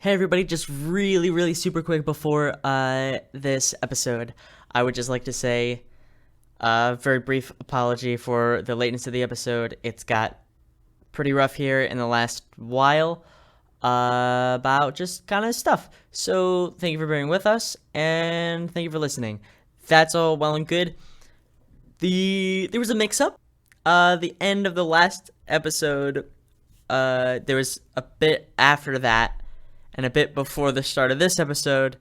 Hey everybody, just really super quick before this episode, I would just like to say a very brief apology for the lateness of the episode. It's got pretty rough here in the last while about just kind of stuff. So thank you for bearing with us, and thank you for listening. That's all well and good. There was a mix-up. The end of the last episode, there was a bit after that, and a bit before the start of this episode,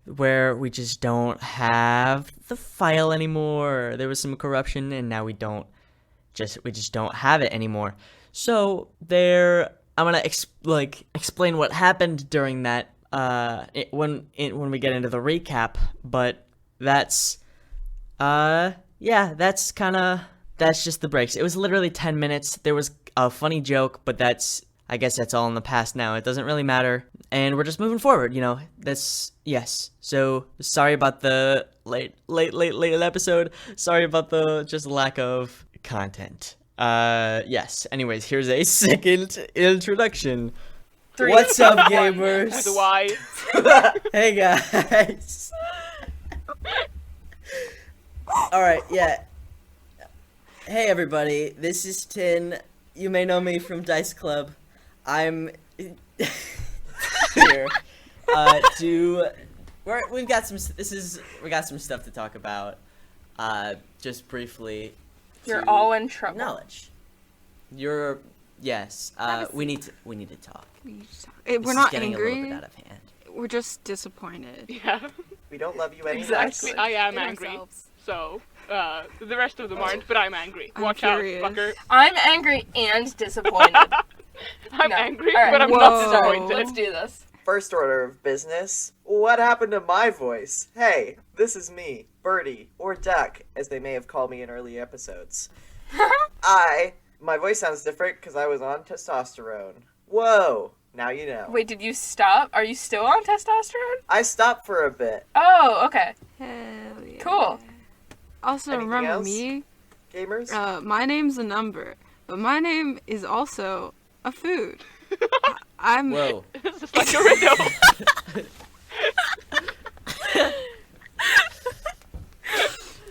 where we just don't have the file anymore. There was some corruption, and now we just don't have it anymore. So I'm gonna explain what happened during that when we get into the recap. But that's that's just the breaks. It was literally 10 minutes. There was a funny joke, but I guess that's all in the past now. It doesn't really matter. And we're just moving forward, yes. So, sorry about the late episode. Sorry about the just lack of content. Yes. Anyways, here's a second introduction. What's up, gamers? With a Y. Hey, guys. Alright, yeah. Hey, everybody. This is Tin. You may know me from Dice Club. I'm here we got some stuff to talk about. Just briefly. You're all in trouble. Knowledge. Yes. We need to talk. We're not getting angry. A little bit out of hand. We're just disappointed. Yeah. We don't love you anymore. Exactly. I am angry. Ourselves. So, the rest of them aren't, but I'm angry. I'm Watch furious. out, fucker. I'm angry and disappointed. I'm No. angry, All right. but I'm Whoa. not disappointed. Let's do this. First order of business. What happened to my voice? Hey, this is me, Birdie, or Duck, as they may have called me in early episodes. My voice sounds different because I was on testosterone. Whoa, now you know. Wait, did you stop? Are you still on testosterone? I stopped for a bit. Oh, okay. Hell yeah. Cool. Also, Anything remember else? me? Gamers? My name's a number, but my name is also a food. I'm. Whoa. It's just like a riddle.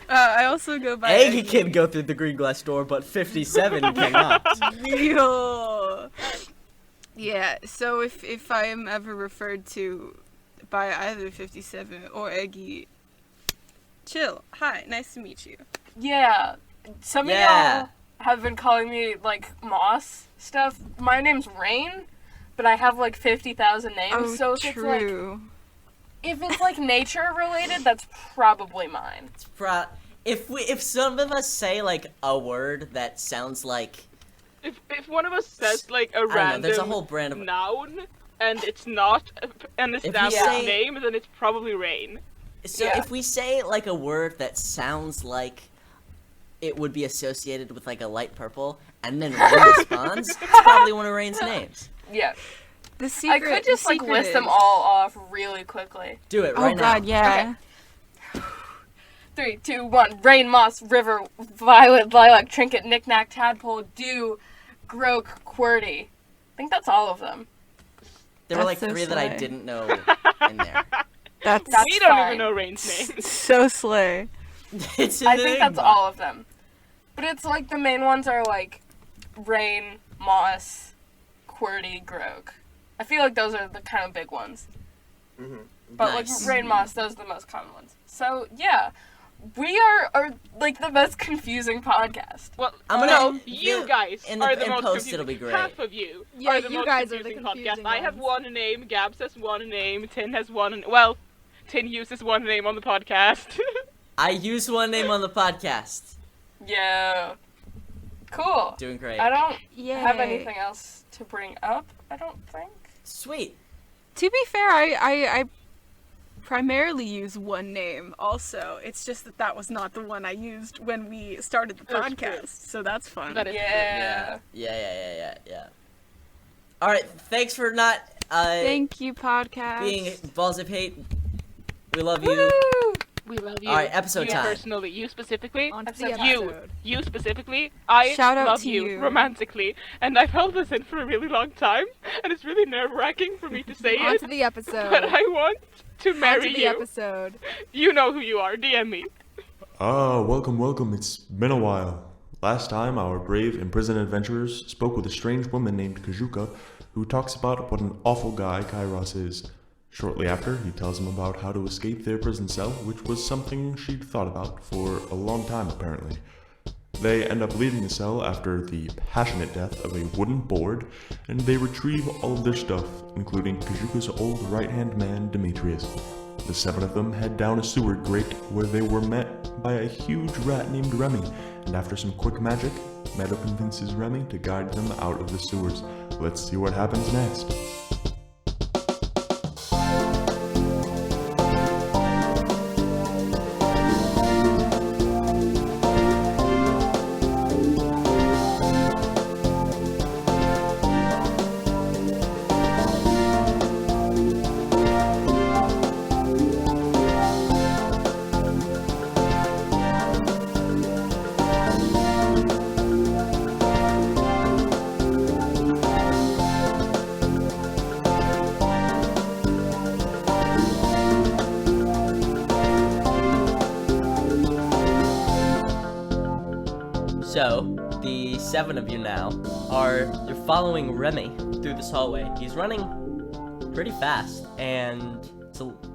I also go by. Egg can go through the green glass door, but 57 cannot. Real. Yeah. So if I am ever referred to by either 57 or Eggy, chill. Hi, nice to meet you. Yeah. Some of y'all have been calling me, Moss stuff. My name's Rain, but I have, 50,000 names, Oh, so true. if it's, nature related, that's probably mine. If some of us say a word that sounds like If one of us says, a I don't know, random there's a whole brand of noun, and it's not an established say- name, then it's probably Rain. so Yeah. if we say a word that sounds like it would be associated with a light purple, and then Rain responds, it's probably one of Rain's names. Yeah. The secret. I could just, the secret list them is- all off really quickly. Do it Oh right God, now. yeah. 3, 2, 1. Rain, moss, river, violet, lilac, trinket, knick-knack, tadpole, dew, groak, QWERTY. I think that's all of them. There were That's so 3 that I slay. didn't know in there. That's That's We don't fine. even know Rain's name. so slay. It's I think that's all of them. But it's the main ones are rain, moss, QWERTY, groak. I feel like those are the kind of big ones. Mm-hmm. But Nice. rain, moss, those are the most common ones. So yeah, we are the most confusing podcast. Well, I'm gonna- no, you guys in are the- the in most post, confusing. it'll be great. Half of you Yeah, are the you most guys are the confusing confusing podcast. I have ones. one name, Gabs has one name, Tin has one. Tin uses one name on the podcast. I use one name on the podcast. Yeah. Cool. Doing great. I don't Yeah. have anything else to bring up, I don't think. Sweet. To be fair, I primarily use one name also. It's just that was not the one I used when we started the That's podcast. true. So that's fun. That is Yeah. Yeah. All right, thanks for not Thank you, podcast. being balls of hate. We love you. Woo! We love you. All right, episode you time. Personally, you specifically. On to the You, episode. you specifically, I Shout out love to you you. romantically, and I've held this in for a really long time, and it's really nerve-wracking for me to say On it, to the episode. but I want to On marry to the you. episode. You know who you are. DM me. Welcome. It's been a while. Last time, our brave imprisoned adventurers spoke with a strange woman named Kajuka, who talks about what an awful guy Kairos is. Shortly after, he tells them about how to escape their prison cell, which was something she'd thought about for a long time, apparently. They end up leaving the cell after the passionate death of a wooden board, and they retrieve all of their stuff, including Kajuka's old right-hand man, Demetrius. The 7 of them head down a sewer grate where they were met by a huge rat named Remy, and after some quick magic, Meadow convinces Remy to guide them out of the sewers. Let's see what happens next. So, the 7 of you now you're following Remy through this hallway. He's running pretty fast, and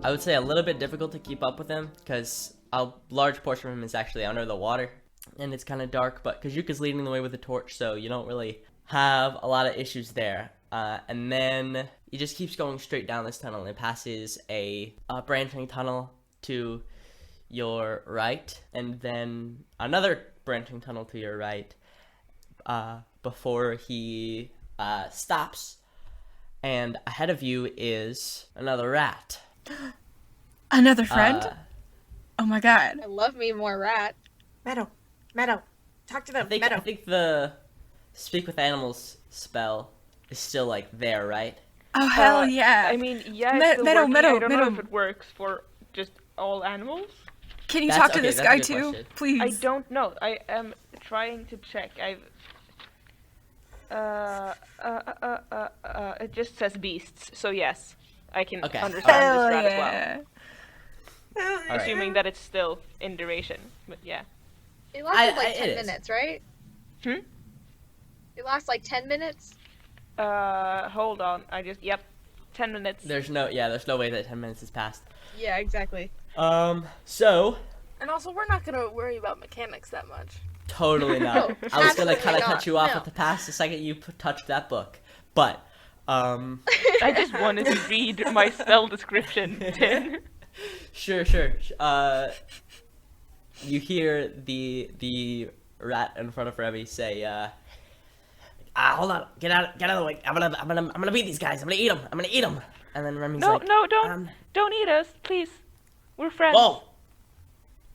I would say a little bit difficult to keep up with him, because a large portion of him is actually under the water, and it's kind of dark, but Kajuka's leading the way with a torch, so you don't really have a lot of issues there. And then he just keeps going straight down this tunnel, and it passes a branching tunnel to your right, and then another branching tunnel to your right, before he stops, and ahead of you is another rat. Another friend? Oh my god. I love me more rat. Meadow, talk to them. I think the speak with animals spell is still like there, right? Oh hell yeah. I mean, yeah, Me- it's still Meadow, working. Meadow, I don't know Meadow. if it works for just all animals. Can you That's- talk to okay, this that's a guy good too? question. Please. I don't know. I am trying to check. It just says beasts, so yes, I can Okay. understand Hell this rat yeah. as well. Alright. Assuming that it's still in duration, but yeah. It lasted like it 10 is. minutes, right? Hmm? It lasts like 10 minutes? Hold on. 10 minutes. There's no way that 10 minutes has passed. Yeah, exactly. So And also, we're not gonna worry about mechanics that much. totally not. No, I was gonna absolutely kind of not. cut you off No. at the pass the second you touched that book, but I just wanted to read my spell description. Tin. Sure. You hear the rat in front of Remy say, hold on, get out of the way. I'm gonna beat these guys. I'm gonna eat them. And then Remy's No, like, no, don't eat us, please. We're friends. whoa.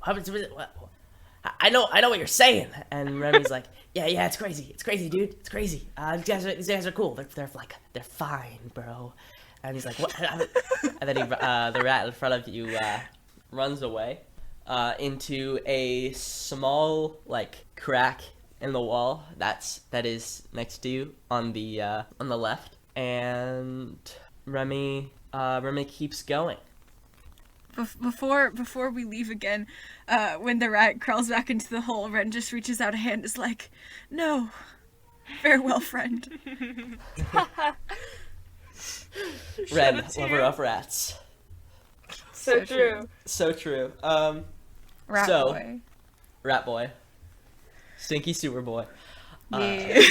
I know what you're saying. And Remy's like, yeah, it's crazy, dude, it's crazy. These guys are cool. They're fine, bro. And he's like, what? And then the rat in front of you runs away into a small crack in the wall that is next to you on the left, and Remy keeps going. Before we leave again, when the rat crawls back into the hole, Wren just reaches out a hand, is like, "No, farewell, friend." Wren, lover of rats. So true. So true. Rat So- boy. Rat boy. Stinky sewer boy. Yeah.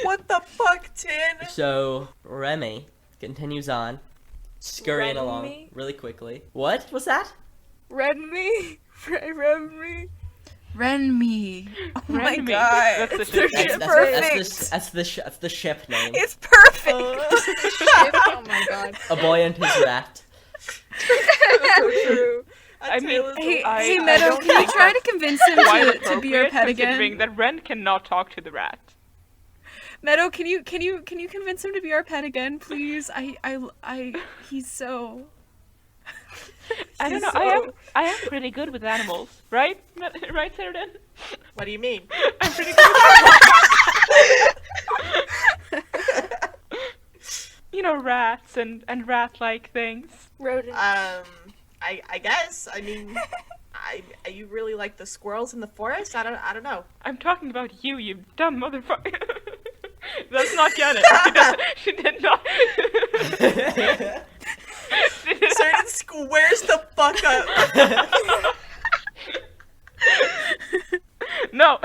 What the fuck, Tin? So Remy continues on, scurrying along Remy? really quickly. What was that? Remy? Remy? Ren me. Oh my Remy. god. That's the ship. That's the ship name. It's perfect. Oh my god. A boy and his rat. So true. I mean, Hey, I Meadow, don't can you think try to that's convince him quite to be our appropriate, pet considering again? that Wren cannot talk to the rat. Meadow, can you convince him to be our pet again, please? He's so I don't know. I am pretty good with animals, right? Right, Seredin? What do you mean? I'm pretty good with animals. You know, rats and rat-like things. Rodent. I guess. I mean, you really like the squirrels in the forest? I don't know. I'm talking about you, you dumb motherfucker. Let's not get it. She did not. Seredin squares the fuck up. No.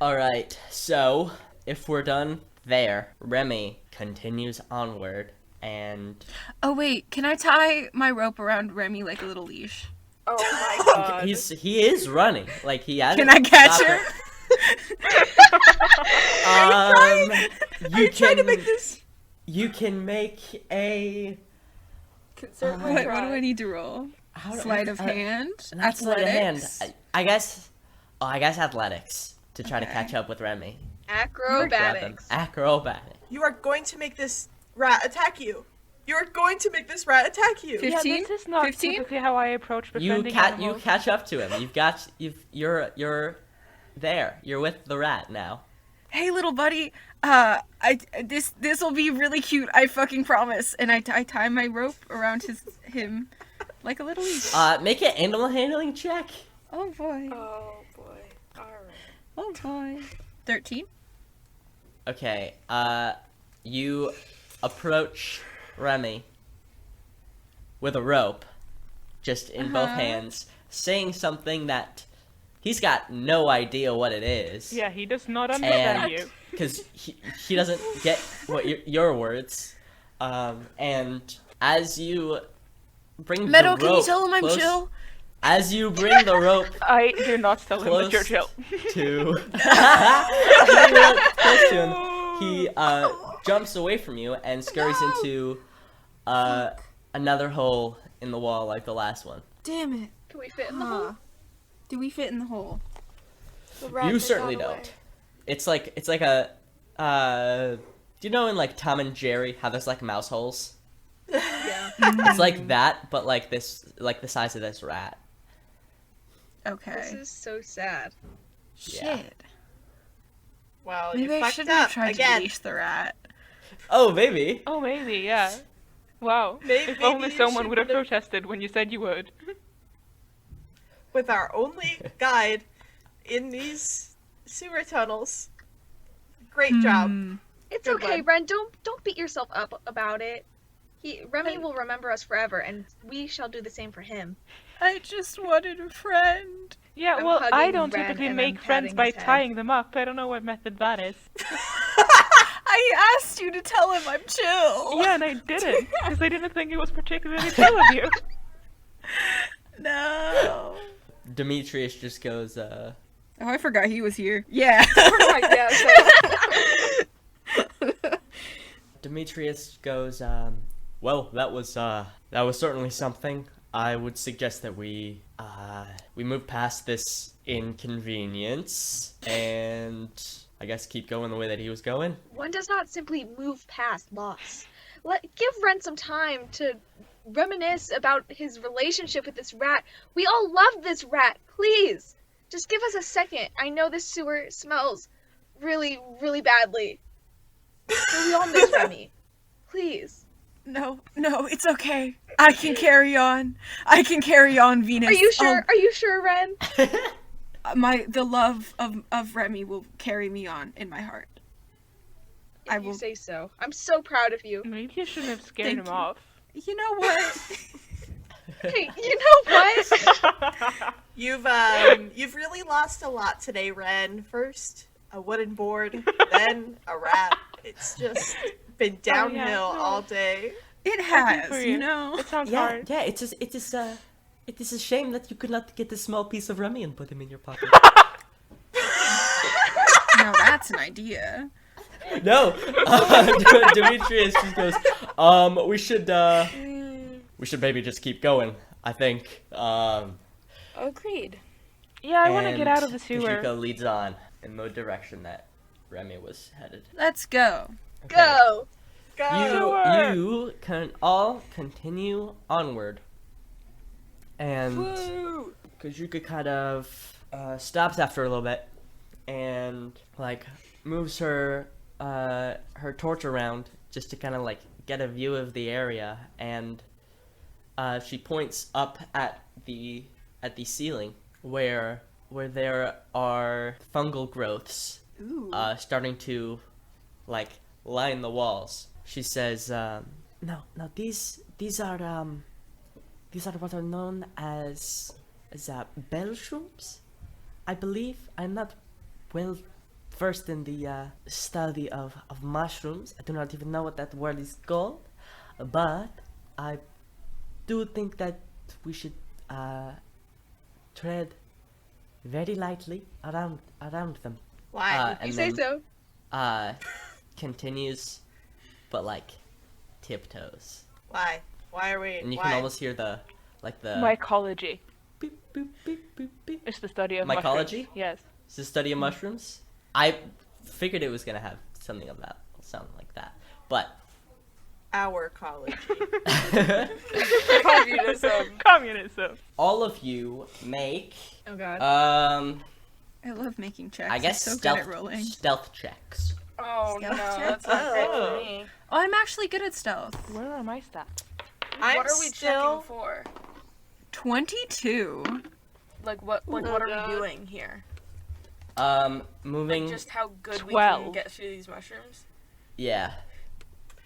Alright, so if we're done there, Remy continues onward and Oh wait, can I tie my rope around Remy like a little leash? Oh my god. he is running. Like he has Can I catch her? You trying to make this. You can make a Can certainly What try. do I need to roll? Sleight of hand? not sleight of hand. Athletics? I guess athletics to try to catch up with Remy. Acrobatics. Acrobatic. You are going to make this rat attack you. You are going to make this rat attack you. 15? Yeah, this is not 15? typically how I approach You befriending animals. you catch up to him. You're there. You're with the rat now. Hey, little buddy. This will be really cute. I fucking promise. And I tie my rope around him like a little leash. Make an animal handling check. Oh boy. Oh boy. Alright. Oh boy. 13. Okay. You approach Remy with a rope, just in both hands, saying something that he's got no idea what it is. Yeah, he does not understand And you. because he doesn't get what your words, and as you bring Meadow, the rope can you tell him I'm close- chill? As you bring the rope I do not tell him that you're Close chill. to close to him, he jumps away from you and scurries into another hole in the wall like the last one. Damn it. Can we fit in the hole? Do we fit in the hole? The rat You just certainly got away. don't. It's like a do you know in like Tom and Jerry how there's like mouse holes? Yeah. It's like that, but like this, like the size of this rat. Okay. This is so sad. Yeah. Shit. Well, Maybe you I fucked shouldn't have up tried again. to leash the rat. Oh, maybe. Oh, maybe, yeah. Wow. Maybe If only you someone would have shouldn't protested when you said you would. With our only guide in these sewer tunnels. Great job. It's Good okay, one. Wren. Don't beat yourself up about it. Remy will remember us forever, and we shall do the same for him. I just wanted a friend. Yeah, I'm well, I hugging don't Wren typically and make I'm friends patting by his head. tying them up. I don't know what method that is. I asked you to tell him I'm chill. Yeah, and I didn't, because I didn't think it was particularly chill of you. No. Demetrius just goes, Oh, I forgot he was here. Yeah. Right, yeah, so Demetrius goes, well, that was certainly something. I would suggest that we move past this inconvenience and I guess keep going the way that he was going. One does not simply move past loss. Give Wren some time to reminisce about his relationship with this rat. We all love this rat. Please, just give us a second. I know this sewer smells really, really badly. But we all miss Remy. Please. No, it's okay. I can carry on. I can carry on, Venus. Are you sure? Are you sure, Wren? The love of Remy will carry me on in my heart. I If you will. say so. I'm so proud of you. Maybe you shouldn't have scared Thank him you. off. You know what? Hey, you know what? You've really lost a lot today, Wren. First a wooden board, then a rat. It's just been downhill no. all day. It for has, you. you know. It sounds Yeah, hard. yeah. It is a shame that you could not get this small piece of Remy and put him in your pocket. Now that's an idea. No, Demetrius just goes. We should maybe just keep going. I think. agreed. Yeah, I want to get out of the sewer. Kajuka leads on in the direction that Remy was headed. Let's go. Okay. Go. Go. You can all continue onward And Woo! Kajuka kind of stops after a little bit and like moves her torch around just to kind of like get a view of the area, and she points up at the ceiling where there are fungal growths starting to like line the walls. She says, "No, these are what are known as bell shrooms, I believe. I'm not well versed in the study of mushrooms. I do not even know what that word is called, but I do think that we should tread very lightly around them." Why? And You say then, so. Continues, but like tiptoes, Why? Why are we? and you why? can almost hear the Mycology. beep, boop, beep, boop, beep. It's the study of Mycology? mushrooms. Yes. It's the study of mushrooms. I figured it was gonna have something of that sound like that, but Our college. Communism. all of you make Oh god. I love making checks. I guess I'm so good at stealth rolling. checks. Oh no, Stealth that's not great Oh. for me. Oh, I'm actually good at stealth. Where are my stats? I'm What are we still- checking for? 22. Like what are God. we doing here? Moving. Like just how good we 12. can get through these mushrooms? Yeah.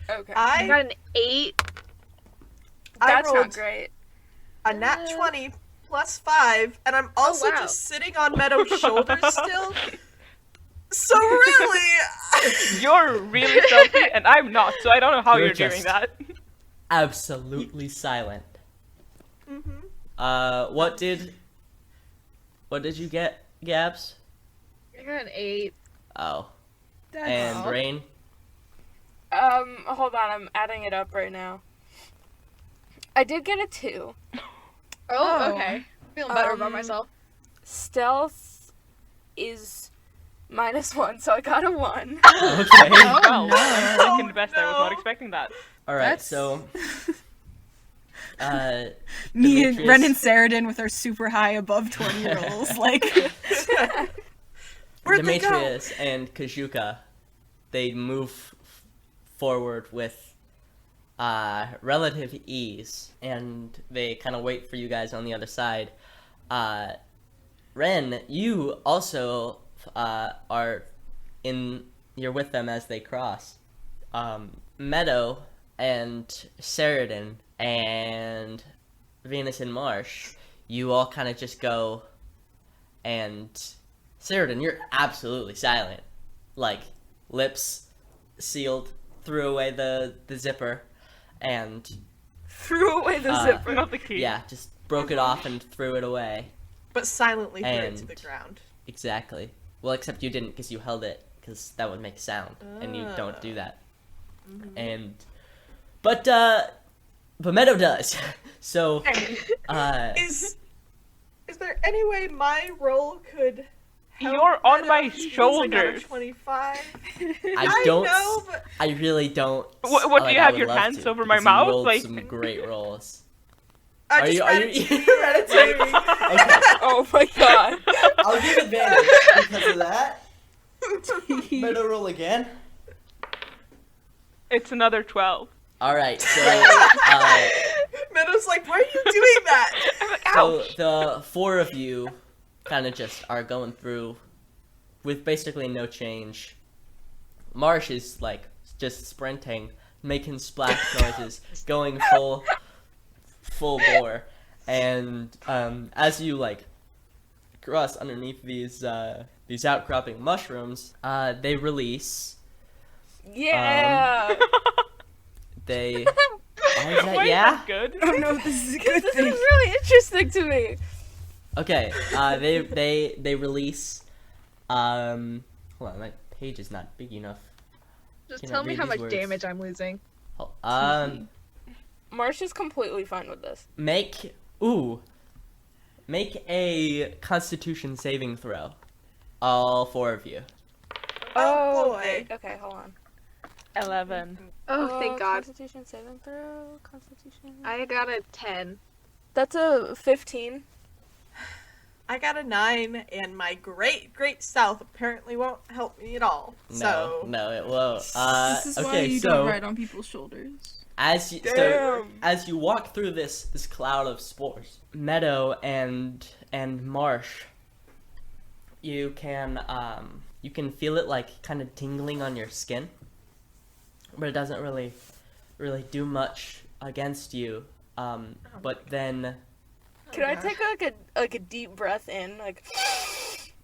Okay. I I got an 8. That's rolled not great. a nat 20 plus 5, and I'm also wow. just sitting on Meadow's shoulders still. So really, You're really stealthy, and I'm not, so I don't know how You're you're doing just- that. Absolutely silent. Mhm. What did you get, Gabs? I got an 8. Oh. That's And Rain? Hold on, I'm adding it up right now. I did get a 2. Oh, okay. Feeling better about Um, myself. Stealth is -1, so I got a 1. Okay. Well, no. I'm second best. I was no. not expecting that. Alright, That's- so Me and Demetrius- Wren and Seredin with our super high above 20 rolls. Like, Where'd they go? Demetrius and Kajuka, they move forward with relative ease, and they kind of wait for you guys on the other side. Wren, you also you're with them as they cross. Meadow and Seredin and Venus and Marsh, you all kind of just go, and Seredin, you're absolutely silent. Like, lips sealed, threw away the zipper, and Threw away the zipper. Not the key. yeah, just broke it off and threw it away. But silently threw it to And- the ground. Exactly. Well, except you didn't, because you held it, because that would make a sound, and you don't do that. And but Meadow does. So Is there any way my roll could help You're on Meadow? my He's like out of shoulders. 25. I don't. know, but I really don't. What, do like, you I have would your love hands to, over my because you mouth? rolled Like, some great rolls. I Are just you meditating. meditating? Okay, Oh my god. I'll give advantage because of that. Meadow roll again. it's another 12. All right, so Meadow's like, why are you doing that? I'm like, so ouch! the four of you kind of just are going through with basically no change. Marsh is like just sprinting, making splash noises, going full bore, and as you like cross underneath these outcropping mushrooms, they release. Yeah. They. Why is that? Why is Yeah. that good? oh no, this is a good This thing. is really interesting to me. Okay. They release. Hold on, my page is not big enough. Just Can I tell me read how these much words? damage I'm losing. Marsh is completely fine with this. Make a Constitution saving throw. All four of you. Oh, boy. wait, okay, hold on. 11. Oh, thank God. Constitution saving throw. Constitution. I got a 10. That's a 15. I got a 9, and my great south apparently won't help me at all. So No, it won't. This is why Okay, you so don't ride on people's shoulders. as you walk through this cloud of spores, Meadow and Marsh, you can feel it like kind of tingling on your skin, but it doesn't really do much against you. But then Can I take like a deep breath in? Like,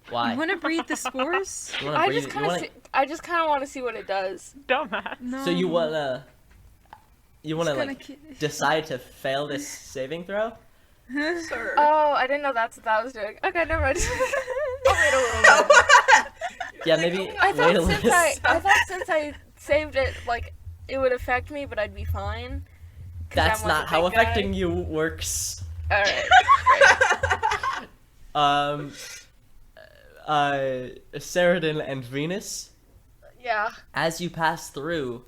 why? You want to breathe the spores? You wanna I breathe- just you kind of wanna- want to see what it does. Dumbass. No. So you wanna gonna like ki- decide to fail this saving throw? sir. Oh, I didn't know that's what that was doing. Okay, never mind. Yeah, maybe I wait a thought little. since I saved it, like it would affect me, but I'd be fine. 'Cause That's I'm, like, not a how big guy. affecting you works. All right. Seredin and Venus, Yeah. as you pass through,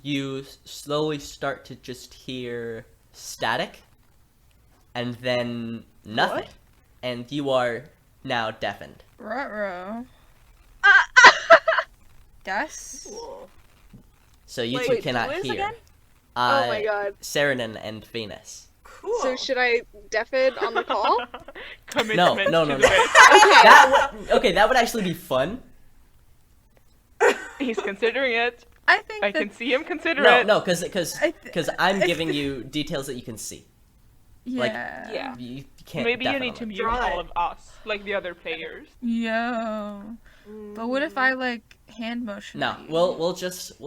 you slowly start to just hear static, and then nothing, and you are now deafened. Ruh-roh. That's... So you Wait, two who cannot is hear. again? Oh my god. Seredin and Venus. Cool. So should I deafen on the call? Commitment No. to the bit. That would actually be fun. He's considering it. I think I that... can see him consider No, it. no, because I th- I'm giving you details that you can see. like, Yeah. Yeah. You can't. Maybe you deafen need to them. mute Draw all it. of us, like the other players. Yo. But what if I like hand motion? No, at you? we'll just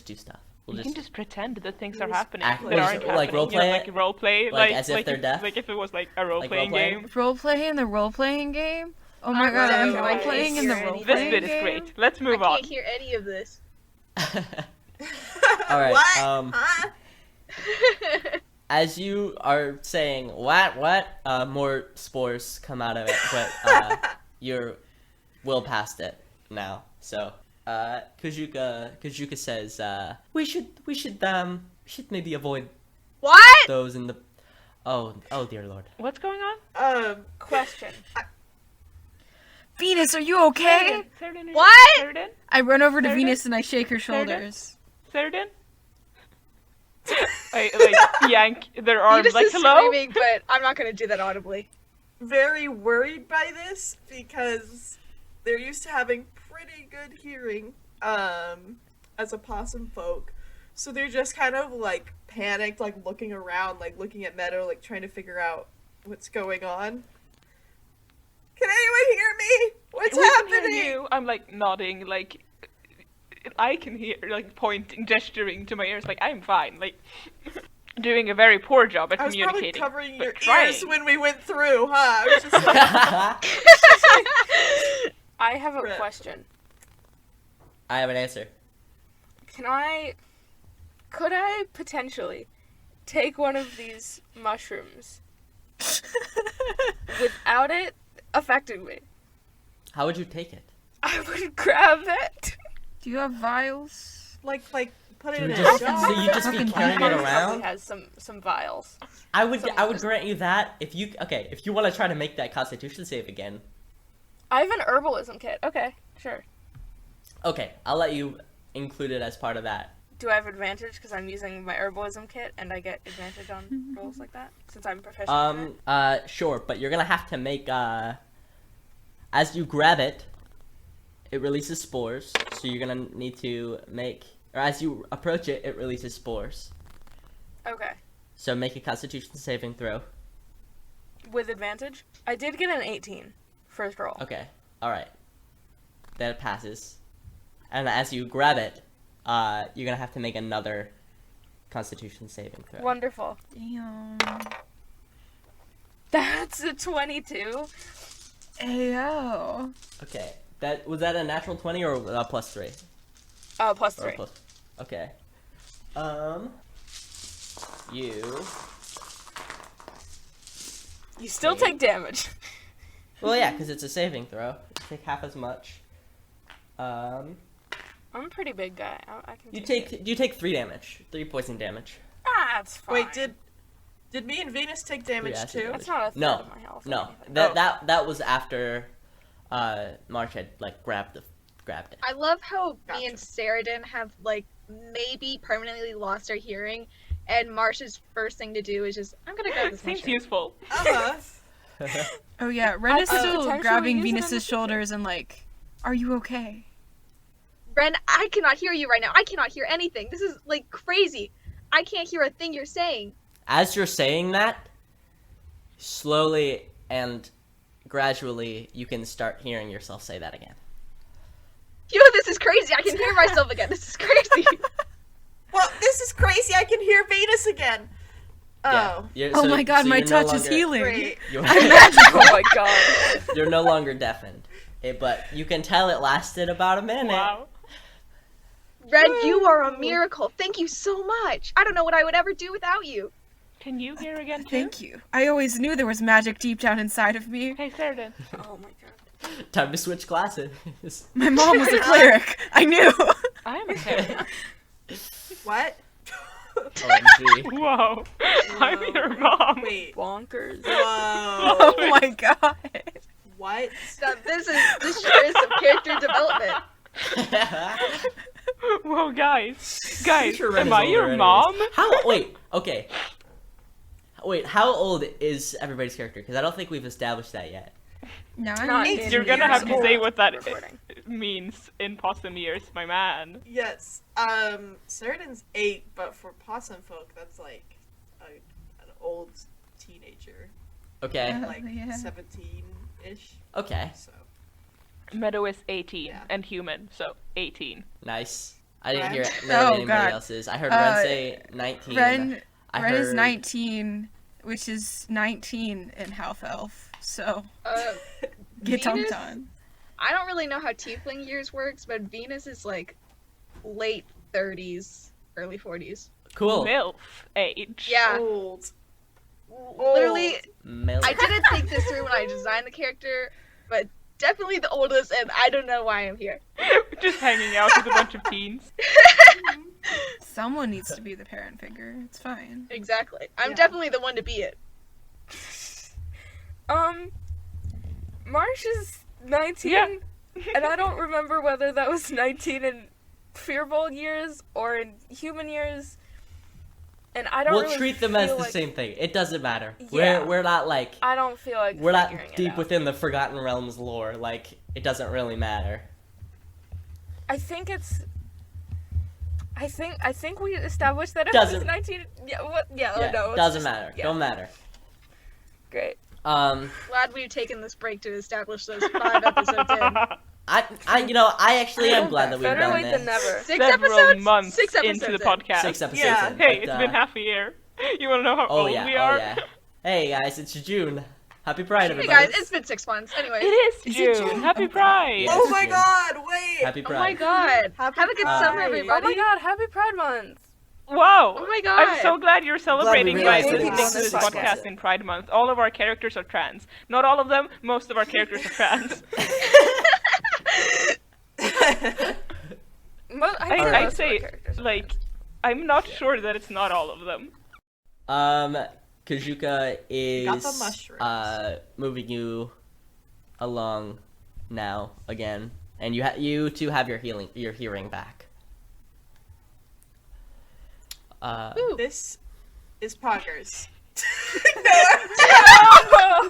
do stuff. We'll You just can just pretend that things are happening act- that aren't like happening. You know, roleplay like role play, like as if they're if, deaf? Like if it was like a role playing role-playing? game. role play in the role playing game. Oh my god, really I'm don't role like playing to in the hear role anything. This playing bit is game. great. Let's I move on. can't hear any of this. All right. What? Huh? As you are saying what, more spores come out of it, but you're well past it now. So, Kajuka says, we should maybe avoid What? those in the. Oh dear lord. What's going on? Question. Venus, are you okay? Seredin, What? Seredin? I run over to Seredin? Venus and I shake her shoulders. Seredin? I yank their arms Venus like is hello. screaming, but I'm not gonna do that audibly. Very worried by this because they're used to having pretty good hearing as a possum folk. So they're just kind of like panicked, like looking around, like looking at Meadow, like trying to figure out what's going on. Can anyone hear me? What's We can happening? hear you. I'm like nodding, like I can hear, like pointing, gesturing to my ears, like I'm fine, like doing a very poor job at I was probably communicating. covering but your trying. ears when we went through, huh? I was just like, I have a Rip. question. I have an answer. Could I potentially take one of these mushrooms without it affecting me? How would you take it? I would grab it. Do you have vials? like put it So in you a just, jar. so you just be Fucking carrying it vials. around? Has some vials. I would Someone just- grant you that if you want to try to make that Constitution save again. I have an herbalism kit. Okay, sure. Okay, I'll let you include it as part of that. Do I have advantage because I'm using my herbalism kit and I get advantage on rolls like that since I'm proficient? in it? Sure, but you're gonna have to make as you grab it, it releases spores. So you're gonna need to make, or as you approach it, it releases spores. Okay. So make a Constitution saving throw. With advantage? I did get an 18 first roll. Okay, all right. Then it passes, and as you grab it, you're gonna have to make another Constitution saving throw. Wonderful. Damn. That's a 22. Ayo. Okay, that was that a natural 20 or plus 3? Plus Or 3. plus. Okay. You. You still take damage. Well, yeah, because it's a saving throw. You take half as much. I'm a pretty big guy. I can You take take it. you take 3 damage, 3 poison damage. That's fine. Wait, did me and Venus take damage acid too? damage. That's not a third No, of my health. or no, anything. that was after Marsh had like grabbed it. I love how me Gotcha. and Seredin have like maybe permanently lost our hearing, and Marsh's first thing to do is just, I'm gonna grab this Seems mushroom. useful. Oh yeah, Ren is I could still potentially grabbing use it in the Venus's future. shoulders and like, are you okay? Wren, I cannot hear you right now. I cannot hear anything. This is like crazy. I can't hear a thing you're saying. As you're saying that, slowly and gradually, you can start hearing yourself say that again. Yo, this is crazy. I can hear myself again. This is crazy. Well, this is crazy. I can hear Venus again. Oh, Yeah, Oh my god, my you're no touch is longer- healing. great. You're, Oh my god. you're no longer deafened. But you can tell it lasted about a minute. Wow. Ren, you are a miracle. Thank you so much. I don't know what I would ever do without you. Can you hear again too? Thank you. I always knew there was magic deep down inside of me. Hey, Seredin. Oh my god. Time to switch classes. My mom was a cleric. I knew. I am okay. What? OMG. Whoa. I'm your mom. Wait. Bonkers. Whoa. Oh my god. What? Stop. This sure is some character development. Whoa, guys. Guys, Sure, Ren am is I older your anyways. mom? Wait, okay. Wait, how old is everybody's character? Because I don't think we've established that yet. Not in You're gonna have to years say old what that recording. means in possum years, my man. Yes. Seredin's 8, but for possum folk, that's like an old teenager, Okay. Oh, like yeah. 17-ish. Okay. So. Meadow is 18 Yeah. and human, so 18. Nice. I didn't Ren? hear Oh, anybody God. else's. I heard Ren Uh, say 19. Ren I Ren is heard- 19, which is 19 in half elf. So get Venus? dunked on. I don't really know how tiefling years works, but Venus is like late 30s, early 40s. Cool. MILF age. Yeah, Old. literally. Mel- I didn't think this through when I designed the character, but definitely the oldest, and I don't know why I'm here. Just hanging out with a bunch of teens. Someone needs to be the parent figure. It's fine. Exactly. I'm Yeah. definitely the one to be it. Marsh is 19, Yeah. and I don't remember whether that was 19 in Fearbold years or in human years. And I don't We'll really treat them as feel the like- same thing. It doesn't matter. Yeah. We're not like I don't feel like we're not figuring it deep out. within the Forgotten Realms lore. Like it doesn't really matter. I think it's. I think we established that it Doesn't- was 19. Yeah. What? Yeah. Yeah, oh no. it's doesn't just- matter. Yeah. Don't matter. Great. Glad we've taken this break to establish those 5 episodes in. I actually am glad that we've Better done late this. than never. 6 Several episodes? months 6 episodes into the in. podcast. 6 episodes Yeah. in. Hey, but, it's been half a year. You wanna know how Oh old yeah. we Oh are? yeah. Hey guys, it's June. Happy Pride, Hey everybody. guys, it's been 6 months. Anyways. It is Is June. it June? Happy Okay. Pride. Yeah. Oh it's my June. god, wait! Happy Oh Pride. my god. Happy Have a good Pride. summer, Oh everybody. my god! Happy Pride Month. Wow. Oh my god. I'm so glad you're celebrating by realized that listening this to this is podcast podcast. in Pride Month. All of our characters are trans. Not all of them. Most of our characters are trans. I'd say, like, I'm not sure that it's not all of them. Kajuka Got the is mushrooms. moving you along now again, and you two have your hearing back. Ooh. This is Poggers.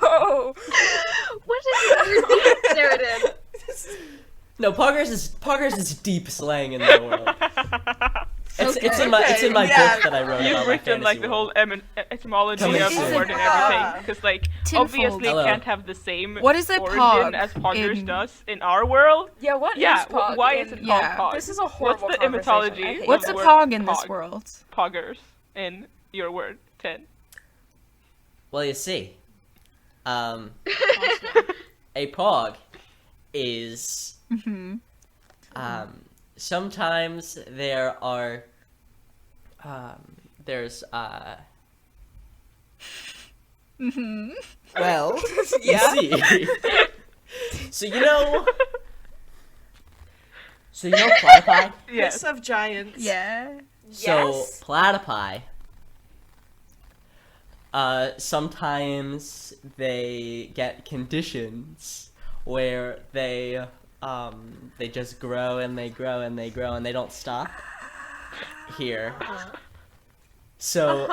Oh! What is your theme, Seredin? No, Poggers is deep slaying in the world. It's in my Yeah. book that I wrote You've about my written like fantasy the world. whole etymology Coming of the soon. word and Yeah. everything, because like TINFOLD. obviously Hello. it can't have the same What is a origin pog as Poggers in- does in our world. Yeah, what Yeah, is Pog? why in- is it called Yeah. Pog? This is a horrible What's the conversation, etymology? I hate What's of a the it. word pog in this pog? world? Poggers in your word 10. Well, you see, a pog is Mm-hmm. sometimes there are there's Mm-hmm. well Yeah. you see so So you know platypi? Yes. Hiss of giants. Yeah. So Yes. platypi, sometimes they get conditions where they just grow and they grow and they grow and they don't stop here. So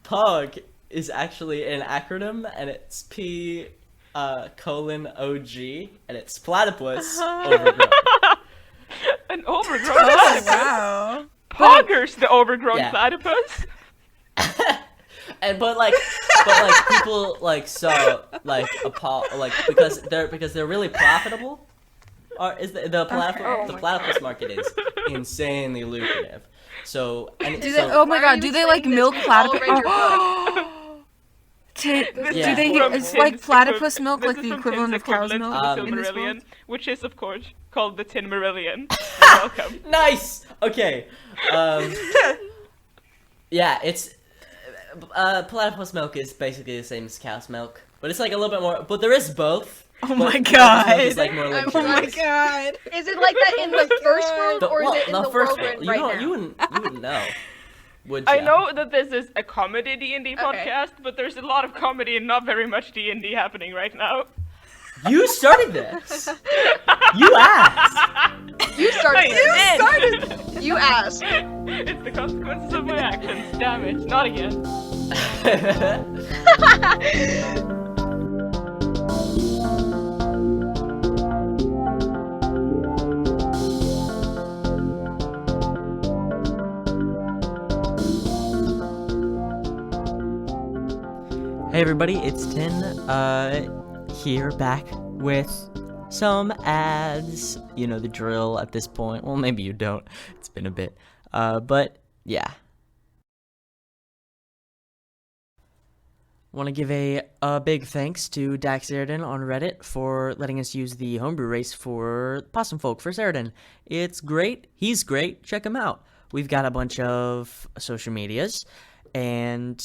POG is actually an acronym, and it's P colon OG, and it's platypus overgrown. An overgrown platypus. Wow. Poggers, the overgrown Yeah. platypus. And but people saw because they're really profitable. Is the platypus market is insanely lucrative. So and Do so, they? Oh my Why are god! you Do they like explaining milk this? We all platypus? read your Oh. Yeah. Do they? From It's Tin's like platypus equiv- milk, this like is the from equivalent Tin's of cow's equivalent milk to the in this Silmarillion, world. which is of course called the Tinmarillion. You're welcome. nice. Okay. Yeah, it's platypus milk is basically the same as cow's milk, but it's like a little bit more. But there is both. Oh but my platypus milk is god! like more I'm luxurious. Oh my god! Is it like that in the first world, or is it in the first world we're in one. right You don't. now? You wouldn't know. Would I ya? know that this is a comedy D&D podcast, but there's a lot of comedy and not very much D&D happening right now. You started this. You asked. You started Wait, this. You asked. It's the consequences of my actions. Damn it, not again. Hey everybody, it's Tin, here back with some ads. You know the drill at this point. Well, maybe you don't. It's been a bit. But yeah. Want to give a big thanks to Seredin on Reddit for letting us use the homebrew race for Possum Folk for Seredin. It's great. He's great. Check him out. We've got a bunch of social medias, and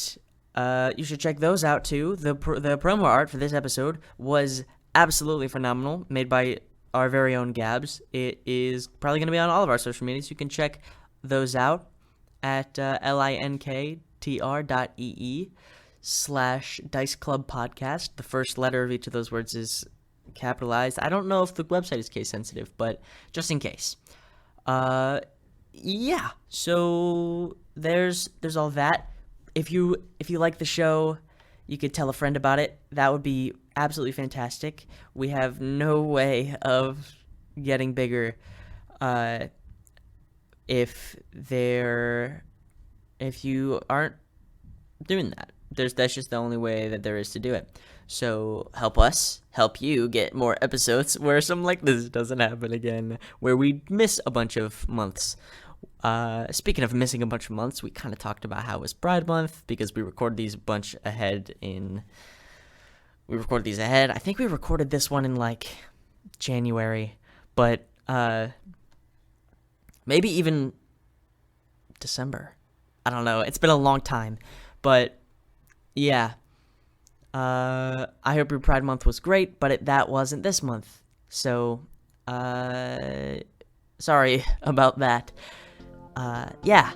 you should check those out too. The promo art for this episode was absolutely phenomenal, made by our very own Gabs. It is probably going to be on all of our social medias. You can check those out at linktr.ee/Dice Club Podcast. The first letter of each of those words is capitalized. I don't know if the website is case sensitive, but just in case. Yeah. So there's all that. If you like the show, you could tell a friend about it. That would be absolutely fantastic. We have no way of getting bigger if you aren't doing that. That's just the only way that there is to do it. So help us, help you get more episodes where something like this doesn't happen again, where we miss a bunch of months. Speaking of missing a bunch of months, we kind of talked about how it was Pride Month because we recorded these a bunch ahead we recorded these ahead. I think we recorded this one in like January, but maybe even December. I don't know. It's been a long time, but yeah. I hope your Pride Month was great, but that wasn't this month. So, sorry about that. Yeah.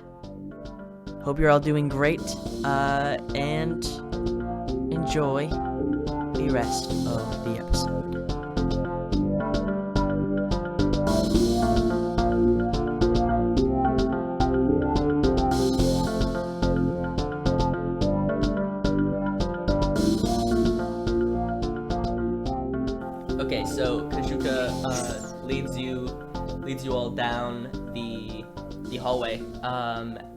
Hope you're all doing great, and enjoy the rest of the episode. Okay, so Kashuka leads you all down the hallway,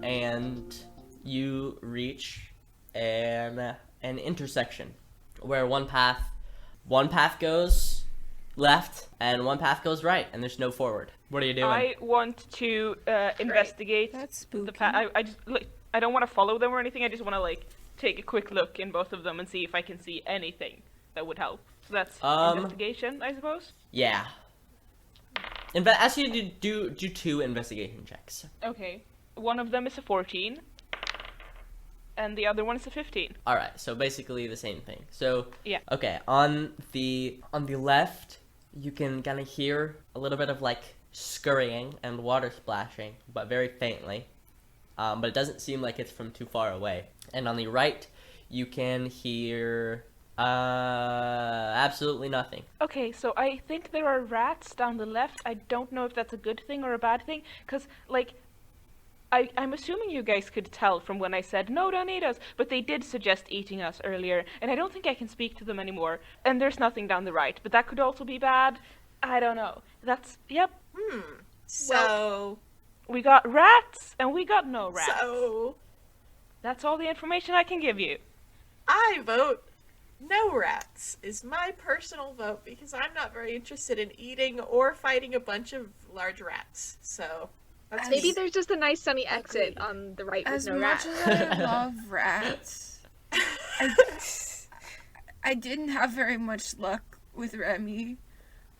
and you reach an intersection where one path goes left and one path goes right, and there's no forward. What are you doing? I want to investigate That's spooky. the path. I don't want to follow them or anything. I just want to take a quick look in both of them and see if I can see anything that would help. So that's investigation, I suppose. Yeah. Ask you to do 2 investigation checks. Okay. One of them is a 14, and the other one is a 15. All right, so basically the same thing. So Yeah. Okay, on the left, you can kind of hear a little bit of scurrying and water splashing, but very faintly. But it doesn't seem like it's from too far away. And on the right, you can hear absolutely nothing. Okay, so I think there are rats down the left. I don't know if that's a good thing or a bad thing, because, like, I'm assuming you guys could tell from when I said, no, don't eat us, but they did suggest eating us earlier, and I don't think I can speak to them anymore. And there's nothing down the right, but that could also be bad. I don't know. Yep. So... We got rats, and we got no rats. So... That's all the information I can give you. I vote no rats is my personal vote because I'm not very interested in eating or fighting a bunch of large rats. So that's Maybe me. there's just a nice sunny exit on the right with As no much rats. as I love rats, I didn't have very much luck with Remy.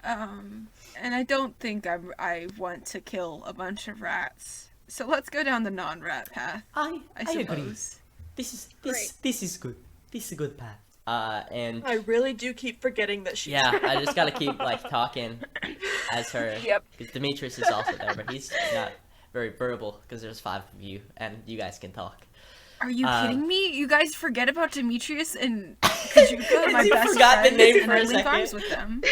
And I don't think I want to kill a bunch of rats. So let's go down the non-rat path. I agree. suppose. This is Great. this is good. This is a good path. And I really do keep forgetting that she's yeah, I just gotta keep like talking as her. Yep. Because Demetrius is also there, but he's not very verbal because there's 5 of you and you guys can talk. Are you kidding me? You guys forget about Demetrius and Kajuka, my You best forgot the friends, name and for I a link second. arms with them.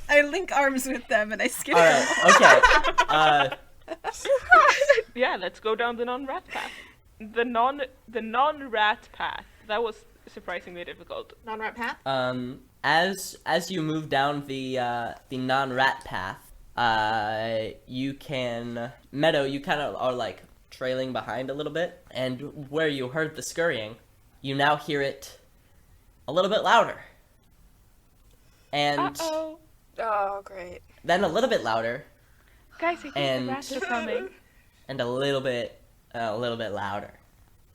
I link arms with them and I skip All them. right. Okay. Yeah, let's go down the non-rat path. The non-rat path. That was surprisingly difficult. non-rat path. As you move down the non-rat path, you can Meadow. You kind of are like trailing behind a little bit, and where you heard the scurrying, you now hear it a little bit louder, and Uh-oh. Oh, great. then a little bit louder, Guys, I think And- the rats are coming. and a little bit louder.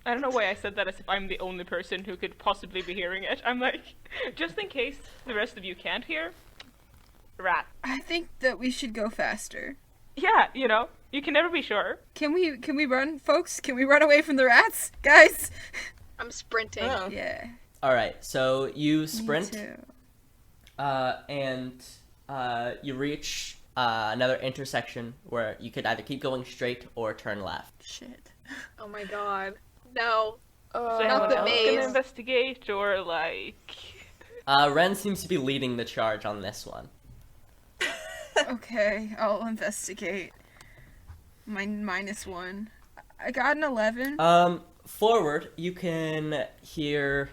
I don't know why I said that as if I'm the only person who could possibly be hearing it. I'm like, just in case the rest of you can't hear. Rat. I think that we should go faster. Yeah, you know, you can never be sure. Can we run, folks? Can we run away from the rats? Guys? I'm sprinting. Oh. Yeah. All right, so you Me sprint. too. And you reach another intersection where you could either keep going straight or turn left. Shit. Oh my god. No. So Oh, anyone the else maze. gonna investigate or like... Ren seems to be leading the charge on this one. Okay, I'll investigate. My -1. I got an 11. Forward, you can hear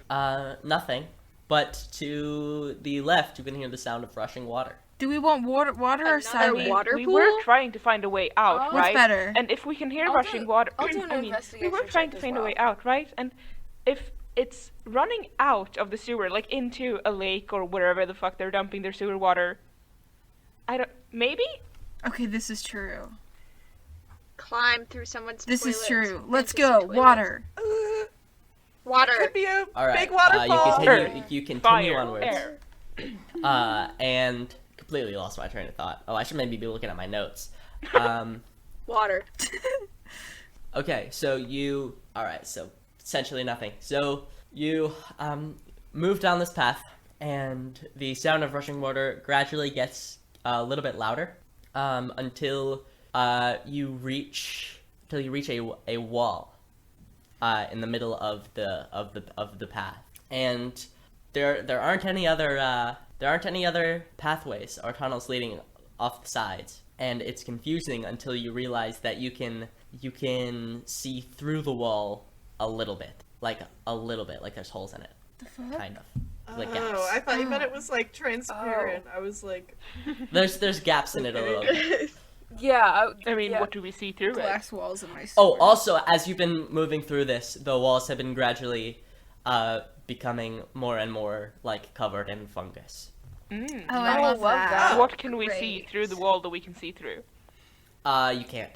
nothing, but to the left, you can hear the sound of rushing water. Do we want water or Another silent? water we pool? were trying to find a way out, What's right? better? And if we can hear I'll rushing do- water, I'll do an I mean, we investigation were trying check to as find a way well. out, right? And if it's running out of the sewer, like into a lake or wherever the fuck they're dumping their sewer water, maybe? Okay, this is true. Climb through someone's This toilet. is true. Let's Into some go. toilets. Water. Water. Could be a All right, big waterfall. you continue Fire, onwards. air. And completely lost my train of thought. Oh, I should maybe be looking at my notes. Water. Okay, so alright, so essentially nothing. So you move down this path, and the sound of rushing water gradually gets a little bit louder, until you reach a wall in the middle of the path. And there aren't any other pathways or tunnels leading off the sides. And it's confusing until you realize that you can see through the wall a little bit, like there's holes in it, The fuck? kind of, like Oh, gaps. I thought you meant it was like transparent. I was like, There's gaps in it a little bit. Yeah. I mean, yeah. what do we see through it? Glass walls in my Oh, sewer. also, as you've been moving through this, the walls have been gradually becoming more and more like covered in fungus. Mm. Oh, I love that. What can we see Great. through the wall that we can see through? You can't.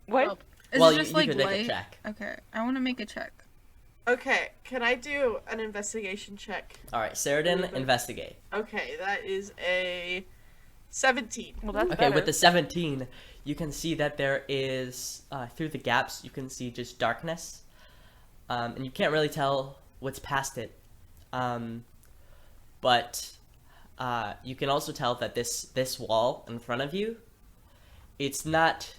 What? Well, Is well, it just you like could make a light? check. Okay, I want to make a check. okay, can I do an investigation check? All right, Seredin, investigate. Okay, that is a 17. Well, that's Okay, better. with the 17, you can see that there is through the gaps. You can see just darkness, and you can't really tell what's past it. But you can also tell that this wall in front of you, it's not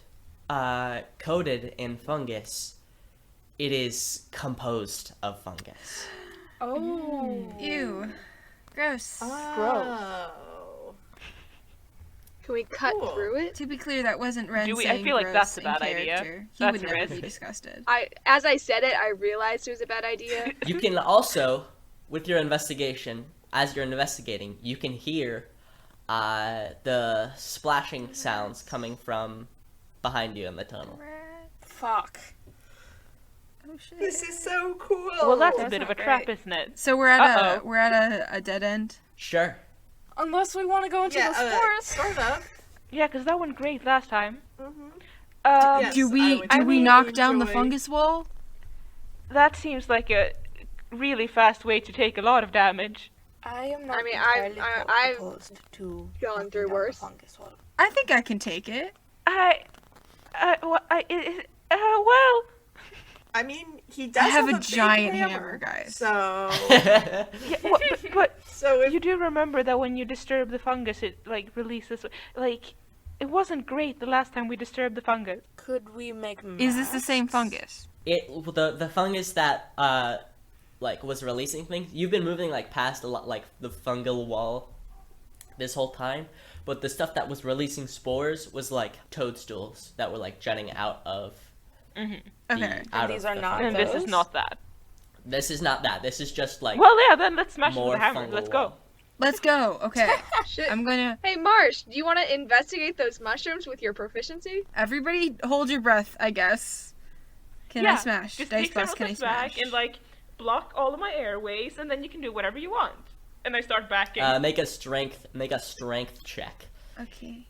coated in fungus. It is composed of fungus. Oh. Ew. Gross. Oh. Can we cut Cool. through it? To be clear, that wasn't Wren Do we- I saying feel like gross that's a in bad idea. character. He That's would a never risk. be disgusted. As I said it, I realized it was a bad idea. You can also, with your investigation, as you're investigating, you can hear the splashing sounds coming from behind you in the tunnel. Fuck. Oh shit. This is so cool. Well, that's a That's bit of a not trap, great. isn't it? So we're at Uh-oh. a dead end. Sure. Unless we want to go into yeah, the forest. sort of. Yeah, because that went great last time. Mm-hmm. Um, Yes, do I we would do we really knock down the enjoy- fungus wall? That seems like a really fast way to take a lot of damage. I am not I mean, entirely I've opposed to gone knocking through down the worse. fungus wall. I think I can take it. Well, I mean, he does I have a big giant hammer, guys. So, yeah, but so if you do remember that when you disturb the fungus, it like releases. Like, it wasn't great the last time we disturbed the fungus. Could we make Is this the same masks? fungus? The fungus that like was releasing things. You've been moving like past a lot, like the fungal wall this whole time, but the stuff that was releasing spores was like toadstools that were like jutting out of Okay. out these of are the not fungus. And this is those? not that. This is not that. This is just like Well, yeah, then let's smash it more with a hammer. fungal Let's go. wall. Let's go. Okay. Shit. I'm gonna. Hey, Marsh, do you want to investigate those mushrooms with your proficiency? Everybody, hold your breath. I guess. Can I Yeah, smash? Just Dice take some plus. of Can I this back smash? and like block all of my airways, and then you can do whatever you want. And I start backing. Make a strength check. Okay.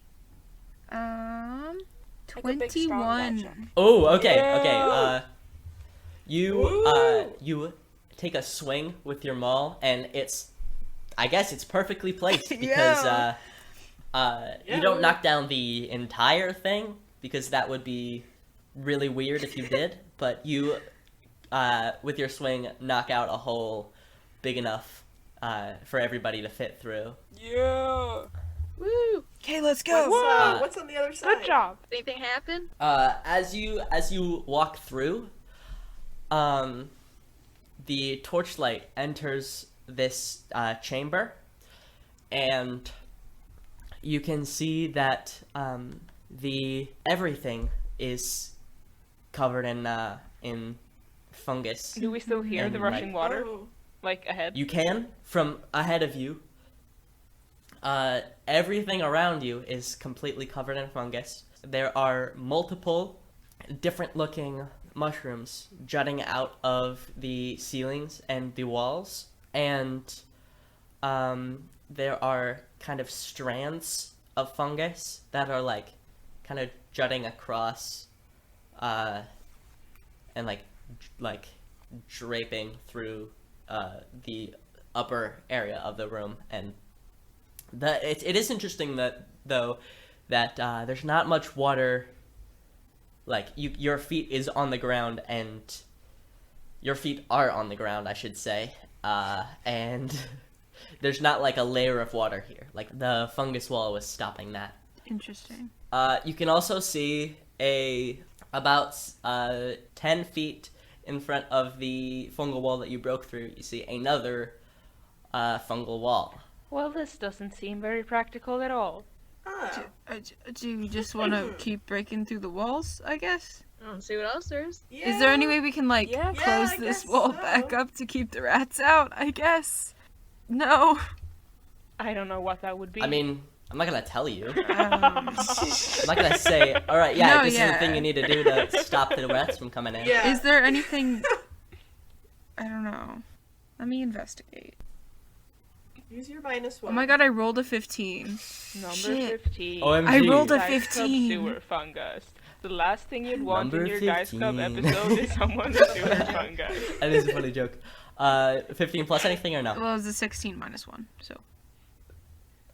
Like a big, strong 21. legend. Oh, okay, Yeah. okay. You Woo! you take a swing with your maul, and I guess it's perfectly placed because you don't knock down the entire thing because that would be really weird if you did. But you, with your swing, knock out a hole big enough for everybody to fit through. Yeah. Woo! Okay, let's go. what's on the other side? Good job. Anything happen? As you walk through, the torchlight enters this chamber, and you can see that everything is covered in fungus. Do we still hear the And, rushing like, water? Oh. Like ahead? You can from ahead of you. Everything around you is completely covered in fungus. There are multiple different looking mushrooms jutting out of the ceilings and the walls, and there are kind of strands of fungus that are like kind of jutting across and like draping through the upper area of the room. And it is interesting that there's not much water. Like your feet is on the ground, and your feet are on the ground, I should say, and there's not like a layer of water here. Like the fungus wall was stopping that. Interesting. You can also see about 10 feet in front of the fungal wall that you broke through. You see another fungal wall. Well, this doesn't seem very practical at all. Oh. Do you just want to keep breaking through the walls, I guess? See what else there is. Is there any way we can, like, Yeah. close I this guess wall so. back up to keep the rats out, I guess? No. I don't know what that would be. I mean, I'm not gonna tell you. Um, I'm not gonna say, all right, yeah, No, this is yeah. the thing you need to do to stop the rats from coming in. Yeah. is there anything... I don't know. Let me investigate. Use your -1. Oh my god, I rolled a 15. Number shit. 15. OMG. I rolled a Guys Club 15. sewer fungus. The last thing you'd want Number in your Guys Club 15. episode is someone's sewer fungus. That is a funny joke. 15 plus anything or no? Well, it was a 16 minus 1, so...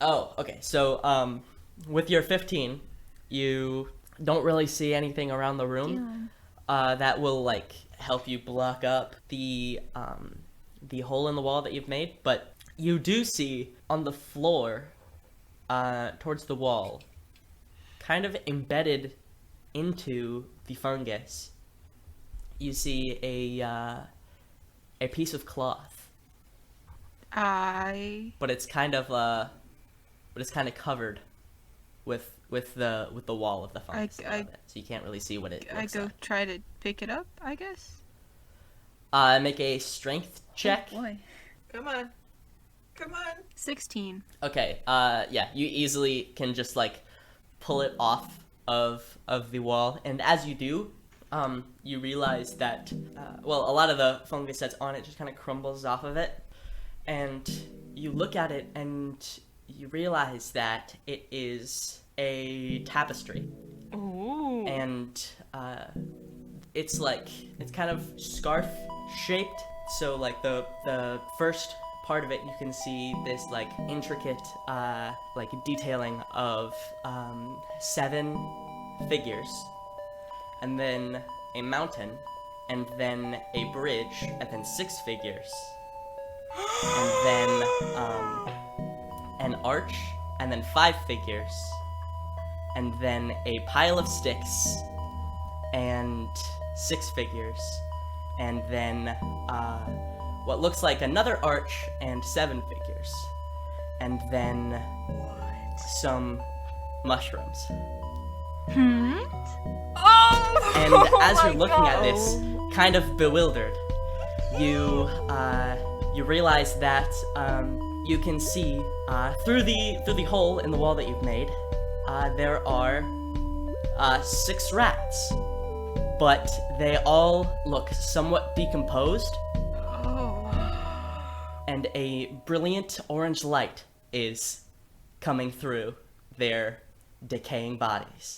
Oh, okay. So, with your 15, you don't really see anything around the room that will like help you block up the hole in the wall that you've made. But you do see on the floor, towards the wall, kind of embedded into the fungus, you see a piece of cloth, but it's kind of covered with the wall of the fungus, so you can't really see what it looks like. Try to pick it up, I guess. Make a strength check. Oh boy. Come on. 16. Okay. Yeah, you easily can just like pull it off of the wall, and as you do, you realize that a lot of the fungus that's on it just kind of crumbles off of it, and you look at it and you realize that it is a tapestry. Ooh. And it's kind of scarf shaped, so like the first part of it, you can see this like intricate detailing of 7 figures, and then a mountain, and then a bridge, and then 6 figures, and then an arch, and then 5 figures, and then a pile of sticks, and 6 figures, and then what looks like another arch and 7 figures, and then some mushrooms. Oh! And as you're looking at this, kind of bewildered, you realize that you can see through the hole in the wall that you've made, there are 6 rats, but they all look somewhat decomposed. And a brilliant orange light is coming through their decaying bodies.